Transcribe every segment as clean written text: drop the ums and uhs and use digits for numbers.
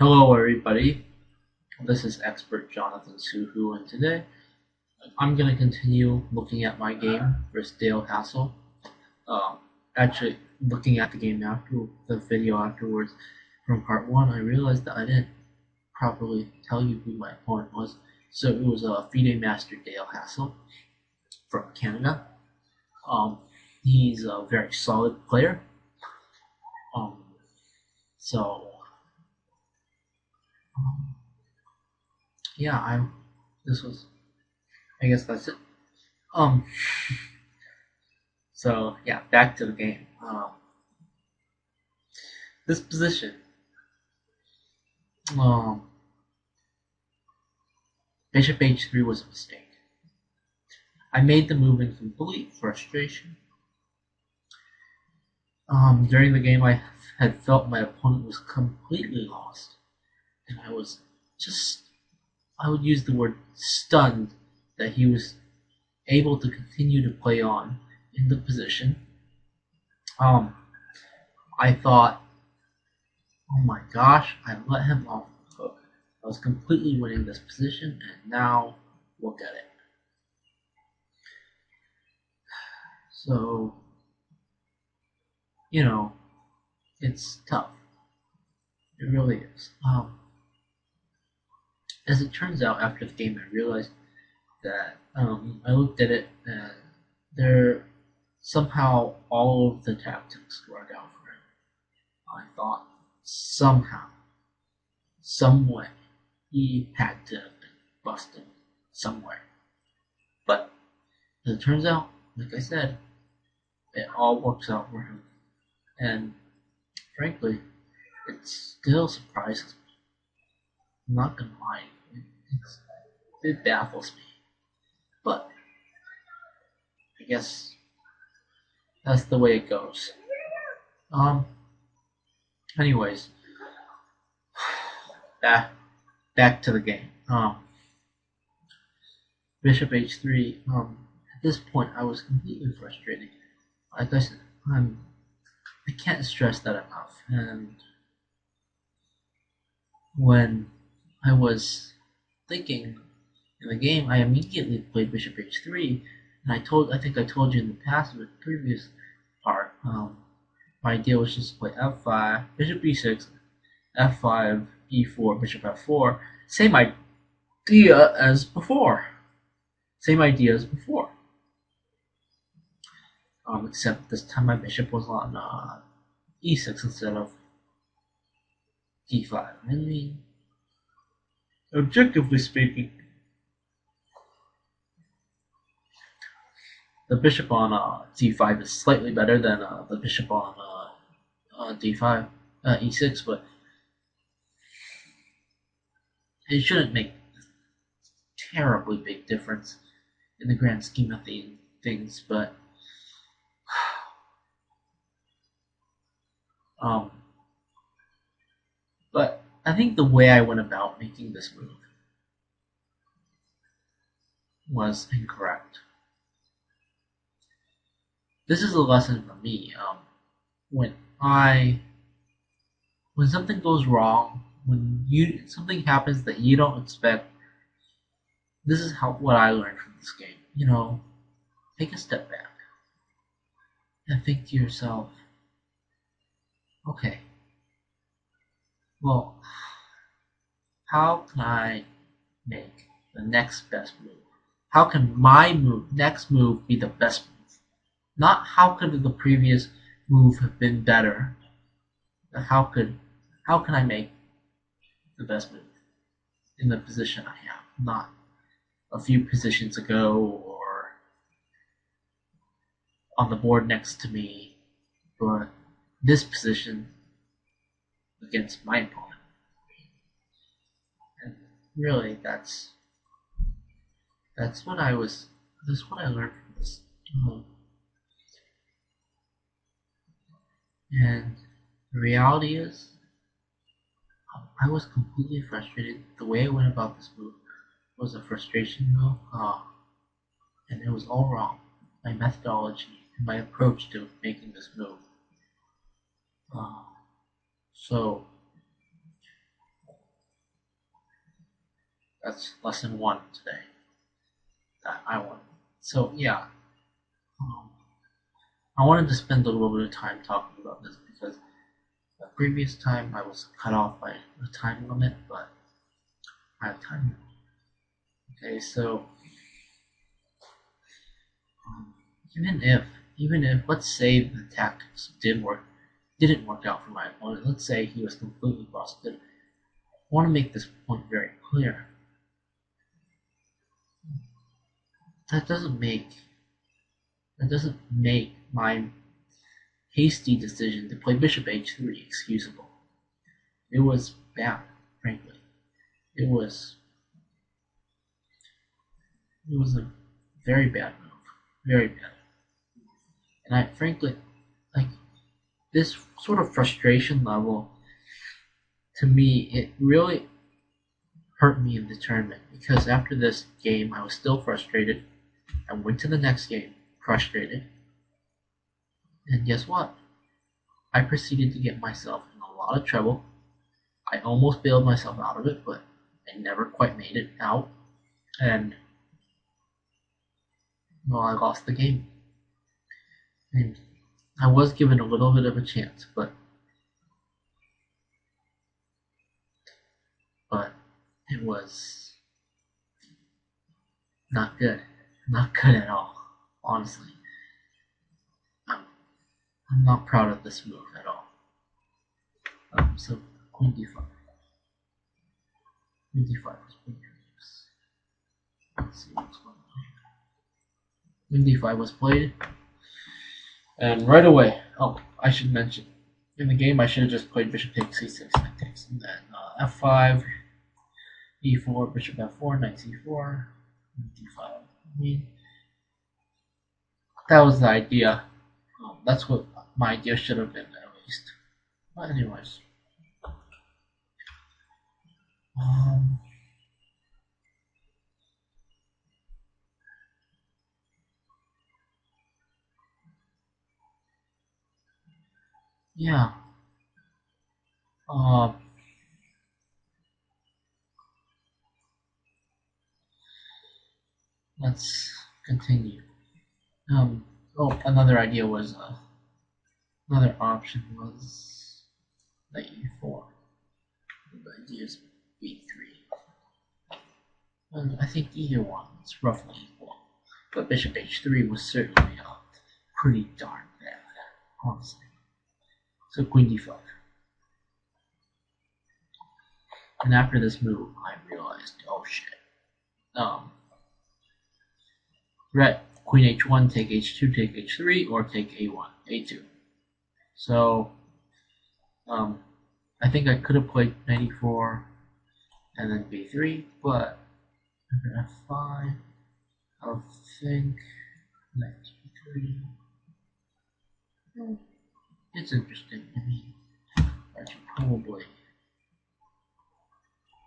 Hello everybody, this is Expert Jonathan Soo Hoo, and today I'm going to continue looking at my game vs Dale Haessel. Actually, looking at the game after the video afterwards from part 1, I realized that I didn't properly tell you who my opponent was. So it was a FIDE Master Dale Haessel from Canada. He's a very solid player. Yeah, I guess that's it. So yeah, back to the game. This position, Bishop h3 was a mistake. I made the move in complete frustration. During the game, I had felt my opponent was completely lost, and I would use the word stunned that he was able to continue to play on in the position. I thought, oh my gosh, I let him off the hook. I was completely winning this position, and now look at it. So, it's tough. It really is. As it turns out, after the game, I realized that I looked at it and somehow all of the tactics worked out for him. I thought somehow, some way, he had to have been busted somewhere. But as it turns out, like I said, it all works out for him. And frankly, it still surprises me. I'm not gonna lie, it baffles me. But I guess that's the way it goes. Anyways, back to the game. Bishop h3. At this point, I was completely frustrated. Like I said, I can't stress that enough. And when I was thinking in the game, I immediately played Bishop h3, and I think I told you in the past, in the previous part, my idea was just to play f5, Bishop b6, f5, e4, Bishop f4. Same idea as before. Except this time my bishop was on e6 instead of d5. I mean, objectively speaking, the bishop on d5 is slightly better than the bishop on d5, e6, but it shouldn't make a terribly big difference in the grand scheme of things. But but I think the way I went about making this move was incorrect. This is a lesson for me. When something goes wrong, when something happens that you don't expect, this is what I learned from this game. Take a step back and think to yourself, okay, well, how can I make the next best move? How can my next move be the best move? Not how could the previous move have been better, but how can I make the best move in the position I have, not a few positions ago or on the board next to me, but this position against my opponent. And really, that's what I learned from this. And the reality is, I was completely frustrated. The way I went about this move was a frustration move, and it was all wrong. My methodology and my approach to making this move. So That's lesson 1 today that I won. So yeah, I wanted to spend a little bit of time talking about this because the previous time I was cut off by the time limit, but I have time. Okay, so even if let's say the tactics didn't work out for my opponent. Let's say he was completely busted. I want to make this point very clear. That doesn't make my hasty decision to play bishop h3 excusable. It was bad, frankly. It was a very bad move, very bad. And I frankly, like, this sort of frustration level, to me, it really hurt me in the tournament because after this game I was still frustrated. I went to the next game frustrated, and guess what? I proceeded to get myself in a lot of trouble. I almost bailed myself out of it, but I never quite made it out, and well, I lost the game. And I was given a little bit of a chance, but it was not good. Not good at all, honestly. I'm not proud of this move at all. So queen d5. Queen d5 was pretty good. Let's see what's going on. Queen d5 was played, and right away, I should mention, in the game I should have just played bishop takes c6, knight takes, and then f5, e4, bishop f4, knight c4, d5. I mean, that was the idea. That's what my idea should have been, at least. But anyways, yeah. Let's continue. Another idea was another option was knight e4. The idea is b3. And I think either one is roughly equal, but bishop h3 was certainly pretty darn bad, honestly. So queen d5. And after this move, I realized, oh shit. Red, queen h1, take h2, take h3, or take a1, a2. So, I think I could have played knight e4 and then b3, but under f5, I'll think knight g3. It's interesting. I mean, I should probably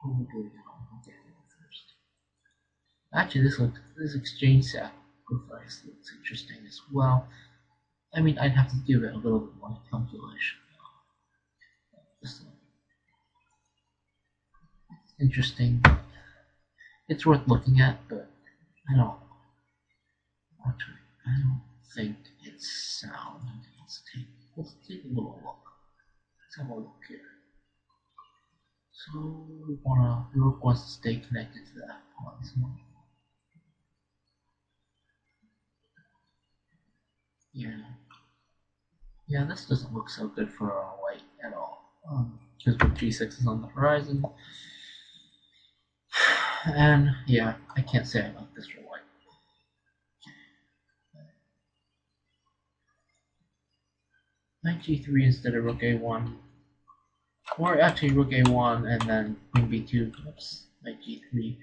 look at it first. Actually, this exchange sacrifice looks interesting as well. I mean, I'd have to give it a little bit more calculation. It's interesting. It's worth looking at, but I don't think it's sound. Let's take a little look. Let's have a look here. So the rook wants to stay connected to that pawn. Yeah, this doesn't look so good for white at all. Because rook g6 is on the horizon. And yeah, I can't say I like this for white. Knight g3 instead of rook a1. Or actually rook a1 and then queen b2. Oops, knight g3.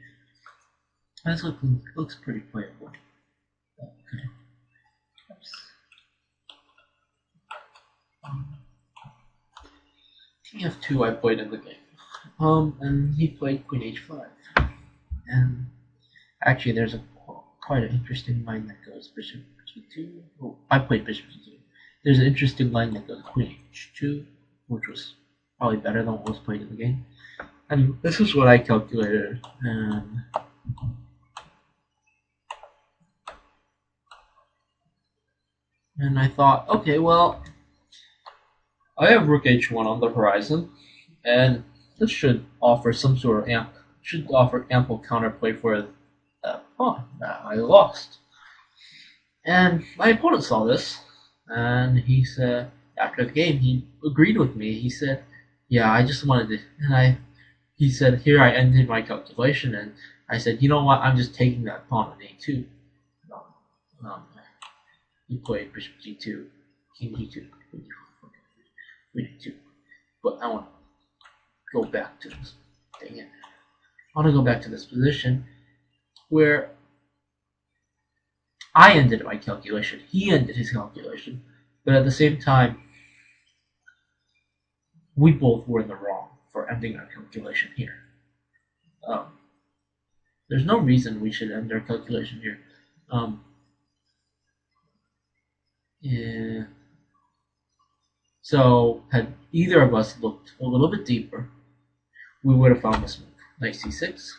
This looks pretty playable. Okay. Oops. Tf2 I played in the game. And he played queen h5. And actually there's quite an interesting line that goes bishop g2. Oh, I played bishop g2. There's an interesting line that goes queen h2, which was probably better than what was played in the game. And this is what I calculated. And I thought, okay, well, I have Rook H1 on the horizon, and this should offer some sort of ample counterplay for that pawn that I lost. And my opponent saw this, and he said, after the game, he agreed with me. He said, "Yeah, I just wanted to," he said, "Here I ended my calculation," and I said, "You know what? I'm just taking that pawn on A2." He played Bishop G2, King D2, Queen D2. But I want to go back to this. Dang it! I want to go back to this position where I ended my calculation. He ended his calculation, but at the same time, we both were in the wrong for ending our calculation here. There's no reason we should end our calculation here. Yeah. So, had either of us looked a little bit deeper, we would have found this move, knight c6,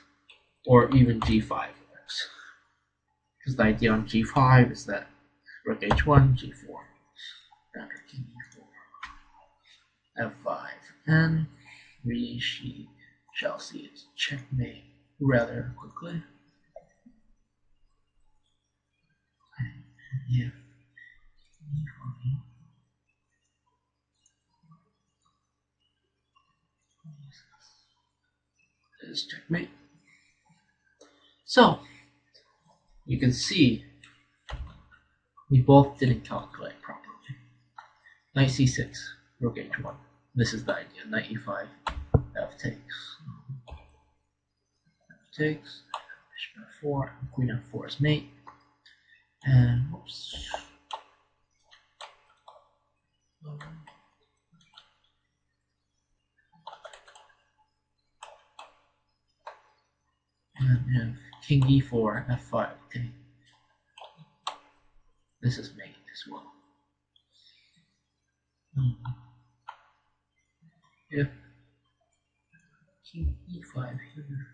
or even g5 works. Because the idea on g5 is that rook h1, g4, after king e4, f5, and we shall see it checkmate rather quickly. Yeah. Is checkmate. So, you can see we both didn't calculate properly. Knight c6, rook h1. This is the idea. Knight e5, f takes. F takes, bishop f4, queen f4 is mate. And, whoops. And king e4, f5, okay. This is mate as well. If king e5 here.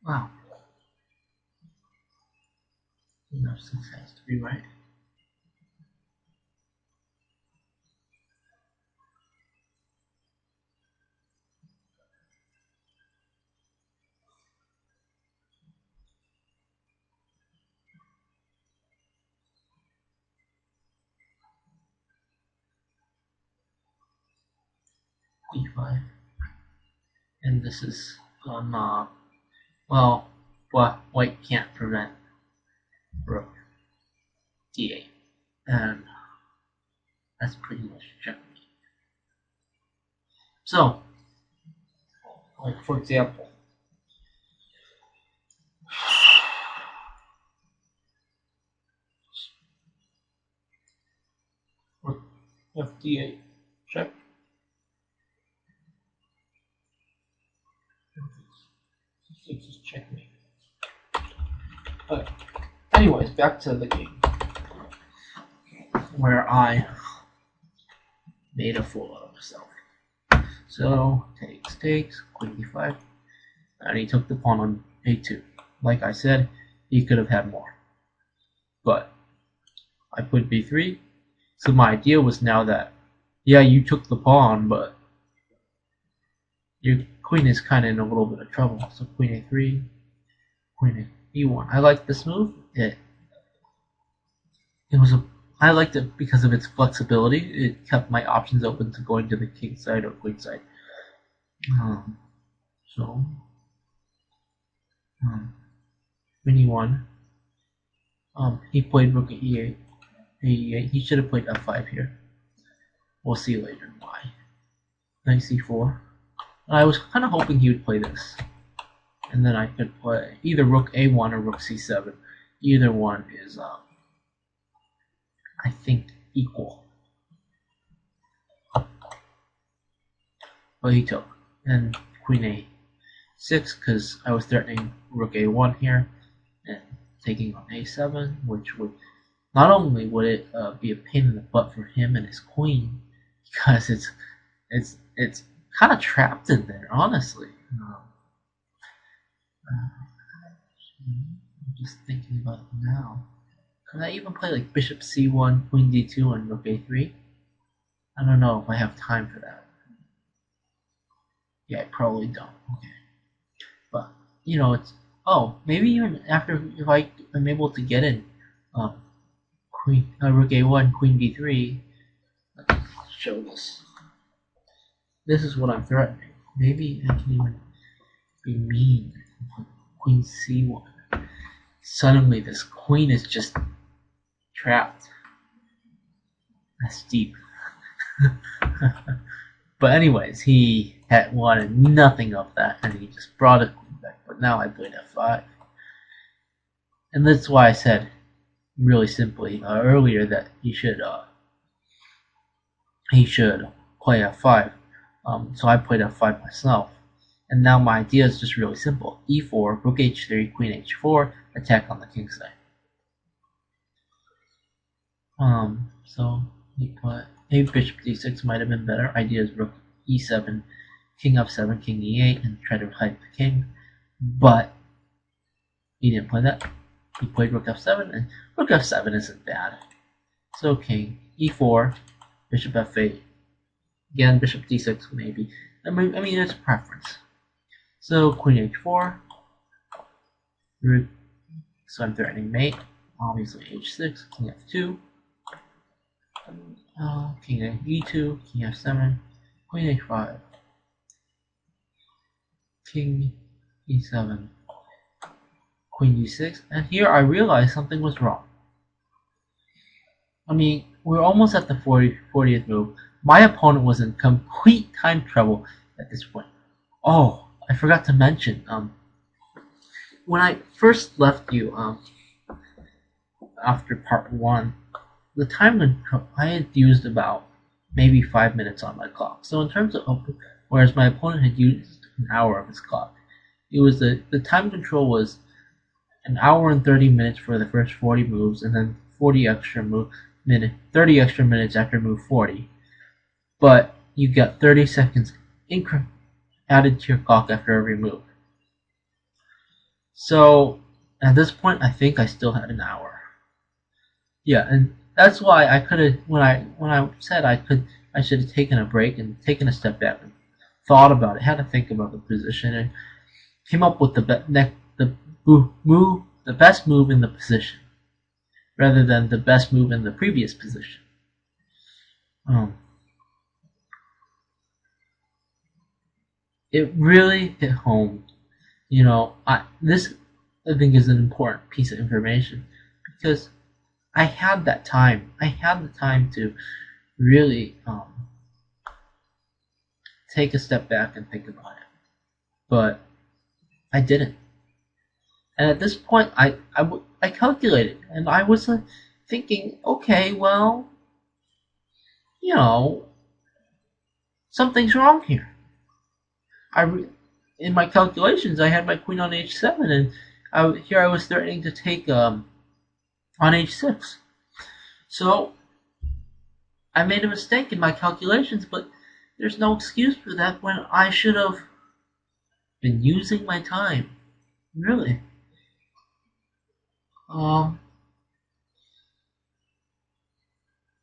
Wow. Enough success to be right. e5. And this is on, well, white can't prevent rook d8. And that's pretty much checkmate. So, like for example, rook fd8 check. C6 is checkmate. Okay. Anyways, back to the game where I made a fool out of myself. So takes, queen d5, and he took the pawn on a2. Like I said, he could have had more, but I put b3. So my idea was now that, yeah, you took the pawn, but your queen is kind of in a little bit of trouble. So queen a3, queen e1. I like this move. I liked it because of its flexibility. It kept my options open to going to the king side or queen side. So queen e1. He played rook at e8. He should have played f5 here. We'll see later why. Knight c4. I was kind of hoping he would play this, and then I could play either rook a1 or rook c7. Either one is, I think, equal. But he took, and queen a6 because I was threatening rook a1 here, and taking on a7, which would not only would it be a pain in the butt for him and his queen, because it's kind of trapped in there, honestly. I'm just thinking about it now. Could I even play like bishop c1, queen d2, and rook a3? I don't know if I have time for that. Yeah, I probably don't. Okay. But, you know, it's... Oh, maybe even after, if I'm able to get in rook a1, queen b3, let's show this. This is what I'm threatening. Maybe I can even be mean. Queen c1. Suddenly this queen is just trapped. That's deep. But anyways, he had wanted nothing of that, and he just brought it back. But now I played f5, and that's why I said, really simply, earlier that he should play f5. So I played f5 myself, and now my idea is just really simple: e4, rook h3, queen h4, attack on the king side. So he put maybe bishop d6 might have been better. Idea is rook e7, king f7, king e8, and try to hide the king. But he didn't play that. He played rook f7, and rook f7 isn't bad. So king e4, bishop f8, again bishop d6 maybe. I mean it's preference. So queen h4, so I'm threatening mate. Obviously h6, king f2. King e2, king f7, queen h5, king e7, queen d6, and here I realized something was wrong. I mean, we're almost at the 40th move. My opponent was in complete time trouble at this point. Oh, I forgot to mention, when I first left you after part 1, the time control, I had used about maybe 5 minutes on my clock. So in terms of, whereas my opponent had used an hour of his clock, it was the time control was an hour and 30 minutes for the first 40 moves, and then 30 extra minutes after move 40. But you got 30 seconds added to your clock after every move. So at this point, I think I still had an hour. Yeah, and that's why I could have, when I said I should have taken a break and taken a step back and thought about it, had to think about the position, and came up with the best move in the position, rather than the best move in the previous position. It really hit home. You know, this I think is an important piece of information, because I had that time. I had the time to really take a step back and think about it, but I didn't. And at this point, I calculated, and I was thinking, okay, well, you know, something's wrong here. In my calculations, I had my queen on h7, and here I was threatening to take on h6. So I made a mistake in my calculations, but there's no excuse for that when I should have been using my time. Really.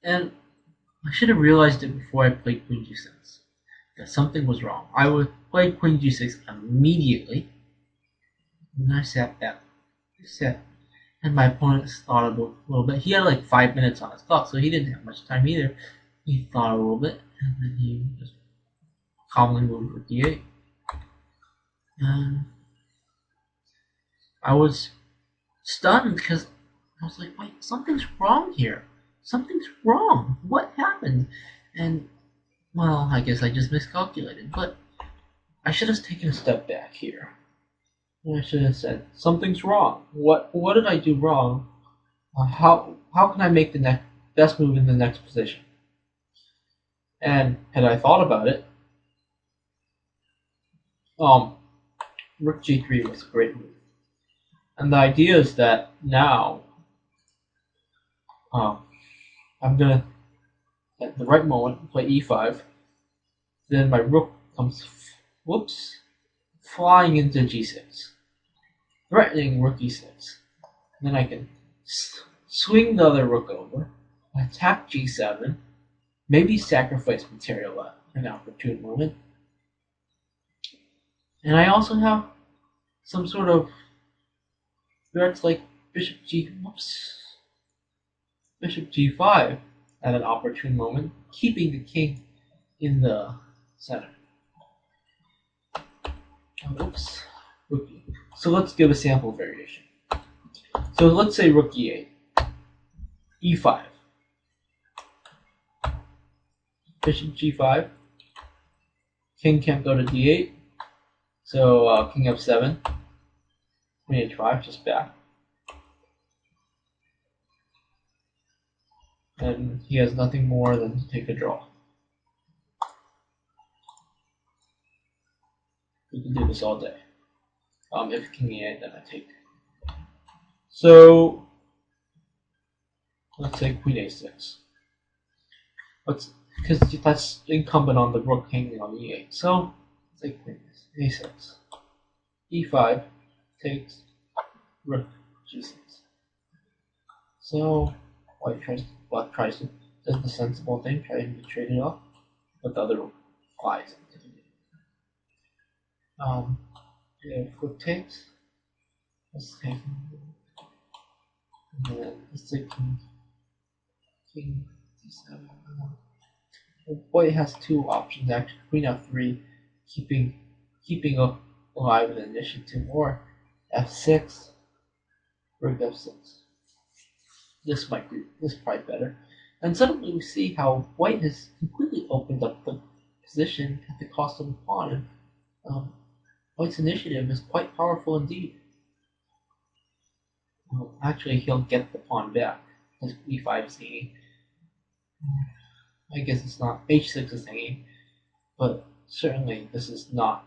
And I should have realized it before I played queen g6, that something was wrong. I would play queen g6 immediately, and I sat back. And my opponent thought a little bit. He had like 5 minutes on his clock, so he didn't have much time either. He thought a little bit, and then he just calmly moved with d8. And I was stunned because I was like, wait, something's wrong here. Something's wrong. What happened? And, well, I guess I just miscalculated, but I should have taken a step back here. And I should have said, something's wrong. What did I do wrong? How can I make the best move in the next position? And had I thought about it, rook g3 was a great move. And the idea is that now I'm gonna at the right moment play e5. Then my rook comes, flying into g6, threatening rook e6. Then I can swing the other rook over, attack g7, maybe sacrifice material at an opportune moment. And I also have some sort of threats like bishop g5 at an opportune moment, keeping the king in the center. Oops. Rook e. So let's give a sample variation. So let's say rook e8, e5, bishop g5, king can't go to d8, so king f7, queen h5, just back. And he has nothing more than to take a draw. We can do this all day. If king e8, then I take. So let's say queen a6. Because that's incumbent on the rook hanging on e8. So let's say queen a6, e5 takes rook g6. So white tries to does the sensible thing, trying to trade it off, but the other flies into the game. If rook takes, let's take, and then let's take king d7. White has two options actually: queen f3, keeping up alive in initiative, or f6, rook f6. This probably better. And suddenly we see how white has completely opened up the position at the cost of a pawn, and white's initiative is quite powerful indeed. Actually, he'll get the pawn back because e5 is hanging. I guess it's not. h6 is hanging, but certainly this is not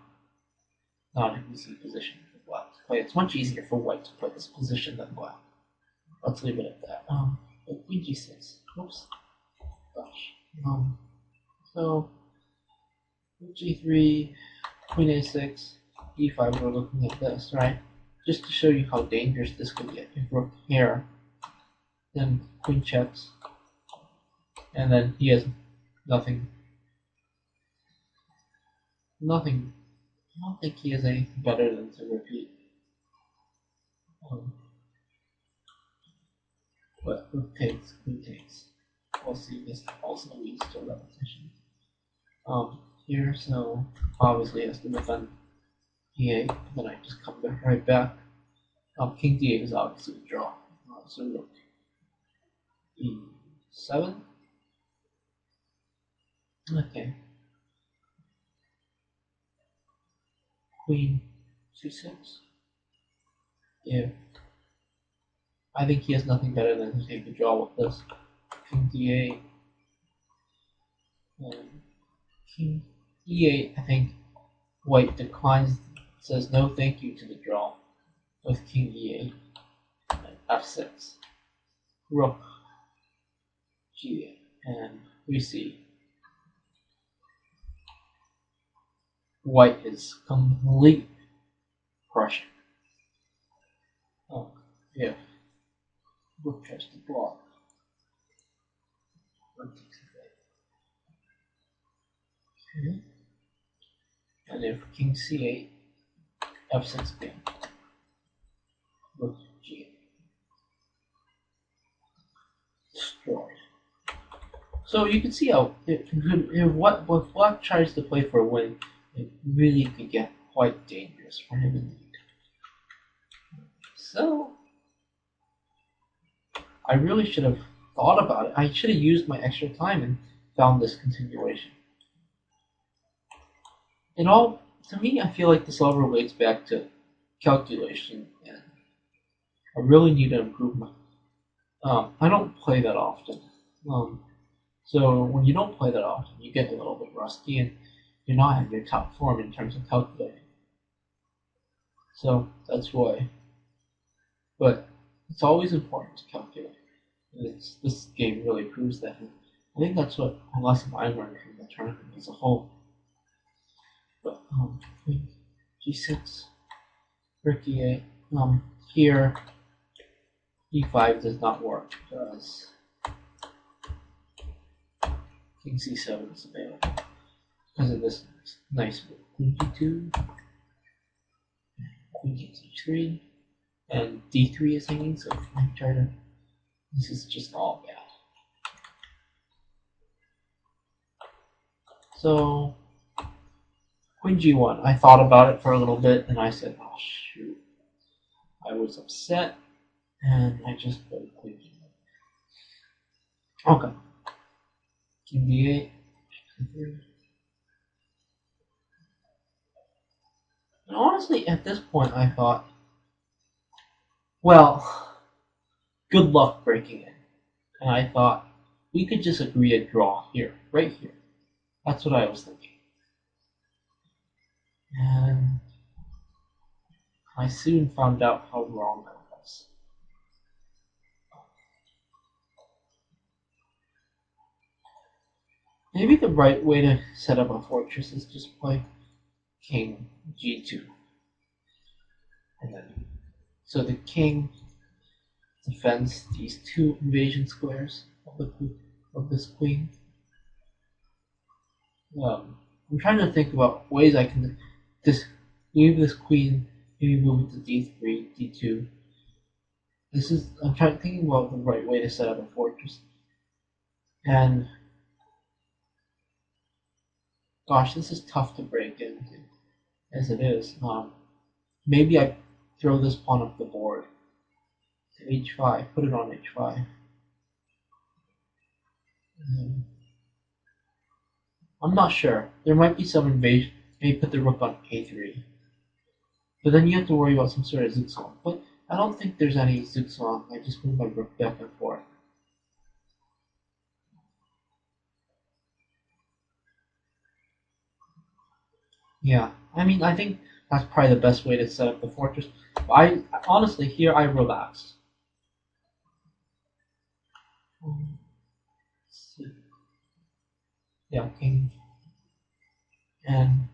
an easy position for black to play. It's much easier for white to play this position than black. Let's leave it at that. Queen g6. Oops. Gosh. So g3, queen a6, e5. We're looking at this, right? Just to show you how dangerous this could get. If rook here, then queen checks, and then he has nothing. Nothing. I don't think he has anything better than to repeat. But rook takes, queen takes. We'll see. This also leads to repetition. Here, so obviously has to defend e8. Then I just come right back. King d8 is obviously a draw. So rook e7. Okay. Queen c6. Yeah. I think he has nothing better than to take the draw with this. King d8. And king e8, I think white declines, says no thank you to the draw with king e8 and f6. Rook g8. And we see white is complete crushing. Yeah. Rook tries to block. Rook takes it. Okay. And if king c8, f6 again. Rook g8. Destroyed. So you can see how what black tries to play for a win, it really could get quite dangerous for him indeed. So I really should have thought about it. I should have used my extra time and found this continuation. In all, to me, I feel like this all relates back to calculation, and I really need to improve my. I don't play that often. So when you don't play that often, you get a little bit rusty, and you're not at your top form in terms of calculating. So that's why but it's always important to calculate. This game really proves that. I think that's what a lesson I learned from the tournament as a whole. But Queen G6, Rook E8. Here E5 does not work because King C7 is available because of this nice move. Queen G2, Queen G3, and D3 is hanging, so I'm trying to. This is just all bad. So Queen G1. I thought about it for a little bit, and I said, "Oh shoot!" I was upset, and I just played Queen G1. Okay. King D8. And honestly, at this point, I thought, well, good luck breaking in. And I thought, we could just agree a draw here, right here. That's what I was thinking. And I soon found out how wrong I was. Maybe the right way to set up a fortress is just play King G2. And then, so the king defends these two invasion squares of this queen. I'm trying to think about ways I can move this queen, maybe move it to D3, D2. I'm thinking about the right way to set up a fortress. And gosh, this is tough to break into as it is. Maybe I throw this pawn up the board to H5, put it on H5. I'm not sure. There might be some invasion. Maybe put the rook on A3. But then you have to worry about some sort of zugzwang. But I don't think there's any zugzwang. I just move my rook back and forth. Yeah, I mean, I think that's probably the best way to set up the fortress. I honestly, here I relaxed. Yeah, king. And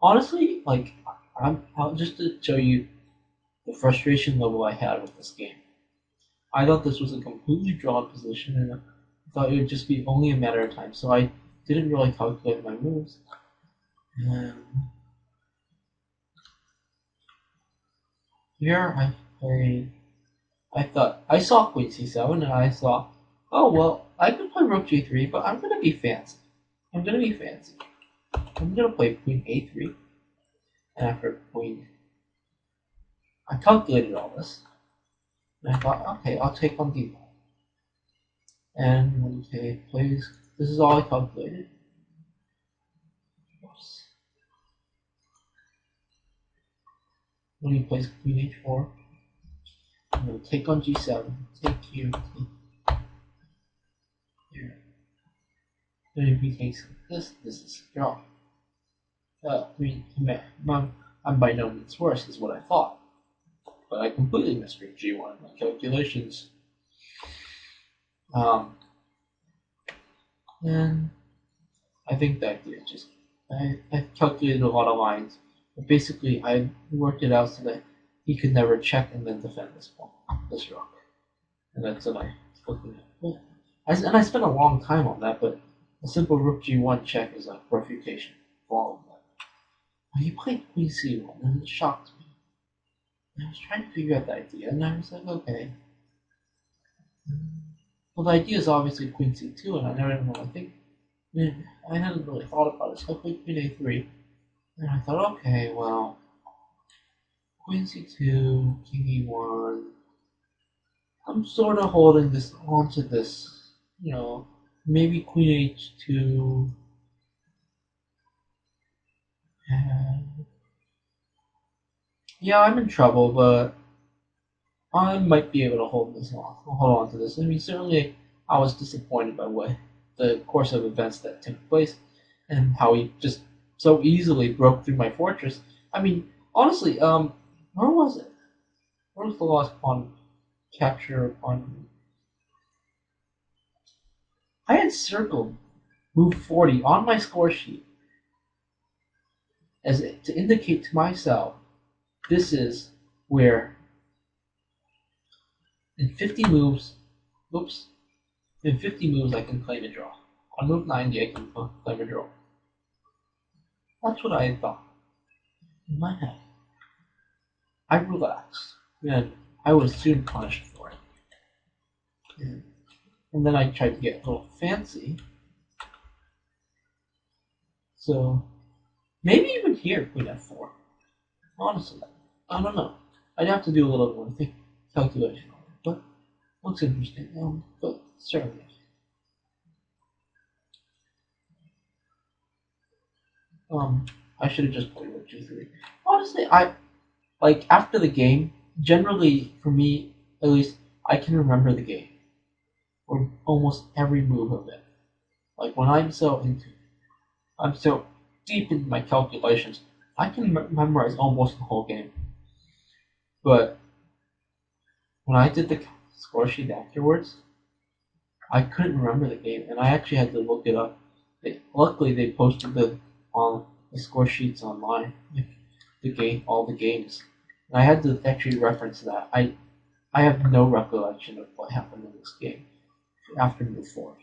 honestly, like, I'll just to show you the frustration level I had with this game. I thought this was a completely drawn position, and I thought it would just be only a matter of time. So I didn't really calculate my moves. And here I played. I saw Queen C7, and I thought, oh well, I could play Rook G3, but I'm gonna be fancy. I'm gonna play Queen A3, and after Queen, I calculated all this, and I thought, okay, I'll take on D5. And when he plays, this is all I calculated. When he plays Queen H4, I'm going to take on G7, take here, take here. Then if he takes this is a draw. I'm by no means worse, is what I thought. But I completely misread G1 in my calculations. And I think that I calculated a lot of lines, but basically I worked it out so that he could never check and then defend this rook. And that's what I was looking at. And I spent a long time on that, but a simple rook G1 check is a refutation for all of that. He played Queen C1, and it shocked me. I was trying to figure out the idea, and I was like, okay. Well, the idea is obviously Queen C2, and I never even really think. I hadn't really thought about it, so I played Queen A3, and I thought, okay, well, Queen C2, King E1. I'm sort of holding this onto this, maybe Queen H2. And yeah, I'm in trouble, but I might be able to hold on to this. I mean, certainly I was disappointed by the course of events that took place and how he just so easily broke through my fortress. I mean, honestly, where was it? What was the last pawn capture pawn? I had circled move 40 on my score sheet as to indicate to myself this is where in 50 moves, oops, in 50 moves I can claim a draw. On move 90 I can claim a draw. That's what I thought in my head. I relaxed, and I was soon punished for it. And then I tried to get a little fancy. So maybe even here, Queen F4. Honestly, I don't know. I'd have to do a little more calculation on it, but looks interesting. But certainly. I should have just played with G3. Honestly, I like after the game. Generally, for me, at least, I can remember the game or almost every move of it. Like when I'm so deep in my calculations, I can memorize almost the whole game. But when I did the score sheet afterwards, I couldn't remember the game, and I actually had to look it up. Luckily, they posted on the score sheets online, all the games, and I had to actually reference that. I have no recollection of what happened in this game after move 4.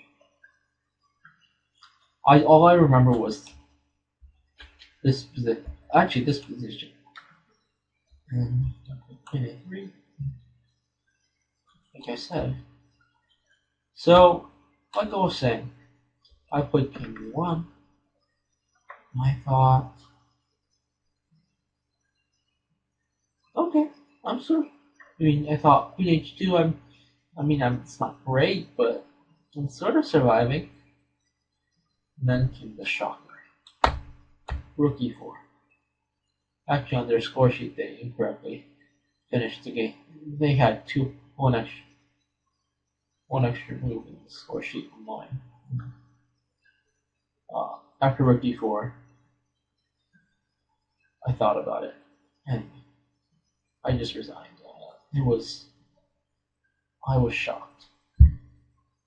All I remember was this position. Actually, this position. And minute 3, like I said. So, like I was saying, I played King B1. And I thought, okay, I'm sure. I thought Queen H2. It's not great, but I'm sort of surviving. And then came the shocker. Rook E4. Actually, on their score sheet, they incorrectly finished the game. They had one extra move in the score sheet on mine. After Rook D4, I thought about it, and I just resigned. I was shocked.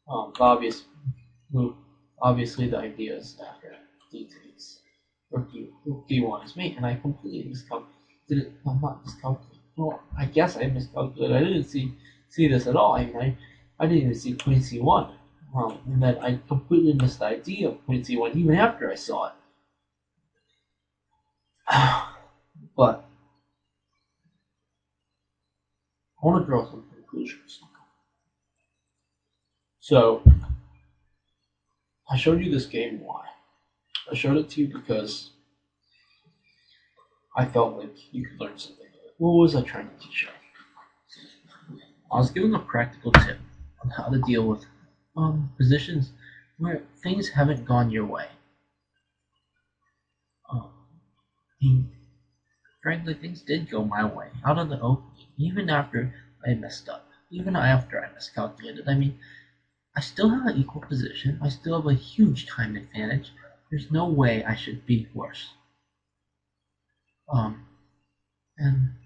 The obviously the idea is after D takes Rook D1 is mate, and I completely miscalculated. I'm not miscalculated. Well, I guess I miscalculated. I didn't see this at all. I didn't even see Queen C1. And then I completely missed the idea of Queen C1 even after I saw it. But I want to draw some conclusions. So I showed you this game. Why? I showed it to you because I felt like you could learn something. What was I trying to teach you? I was giving a practical tip on how to deal with positions where things haven't gone your way. Frankly, things did go my way out of the opening, even after I messed up, even after I miscalculated. I still have an equal position. I still have a huge time advantage. There's no way I should be worse. And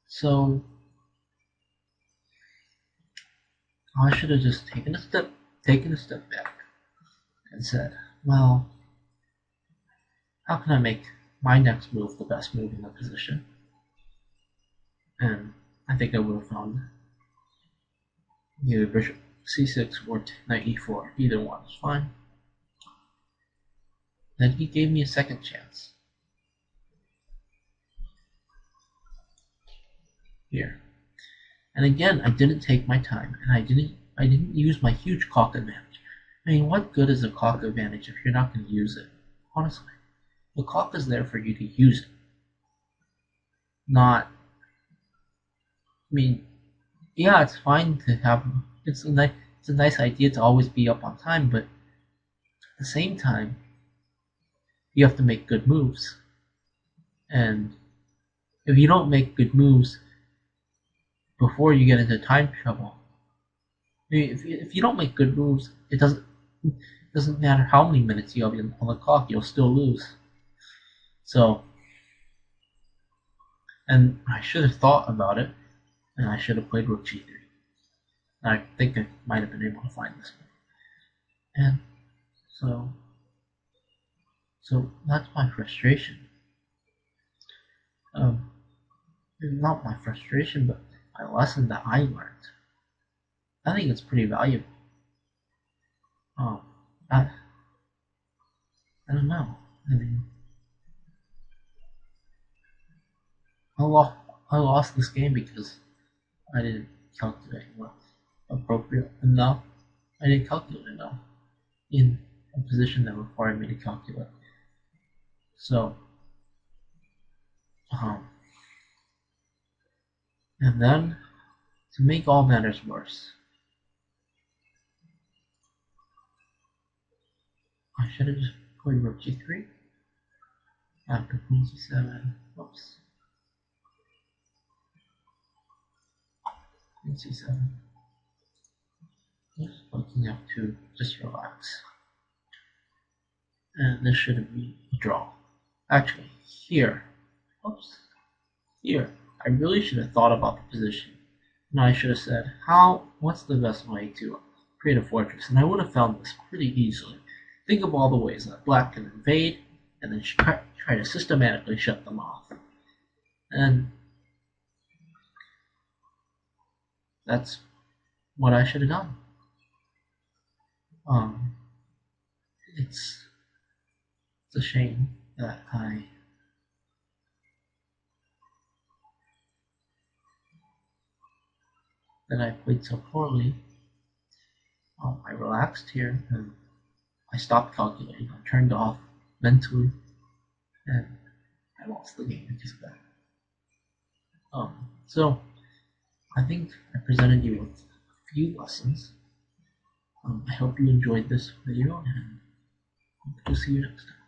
so I should have just taken a step back and said, well, how can I make my next move the best move in the position? And I think I would have found either bishop c6 or knight e4. Either one is fine. Then he gave me a second chance. Here. And again, I didn't take my time, and I didn't use my huge clock advantage. What good is a clock advantage if you're not going to use it? Honestly, the clock is there for you to use it. Not, yeah, it's fine to have. It's a nice idea to always be up on time, but at the same time, you have to make good moves. And if you don't make good moves before you get into time trouble, if you don't make good moves, it doesn't matter how many minutes you have on the clock, you'll still lose. So, and I should have thought about it, and I should have played rook g3. I think I might have been able to find this one. And so that's my frustration. Not my frustration, but my lesson that I learned. I think it's pretty valuable. I don't know. I mean, I lost this game because I didn't calculate appropriate enough. I didn't calculate enough in a position that required me to calculate. So, and then to make all matters worse, I should have just played rook g3 after queen c7. Oops. Queen c7. Just looking up to just relax. And this should be a draw. Actually, here. Oops. Here. I really should have thought about the position. And I should have said, what's the best way to create a fortress? And I would have found this pretty easily. Think of all the ways that black can invade, and then try to systematically shut them off. And that's what I should have done. It's a shame that I played so poorly. I relaxed here and I stopped calculating. I turned off mentally, and I lost the game because of that. So I think I presented you with a few lessons. I hope you enjoyed this video, and hope to see you next time.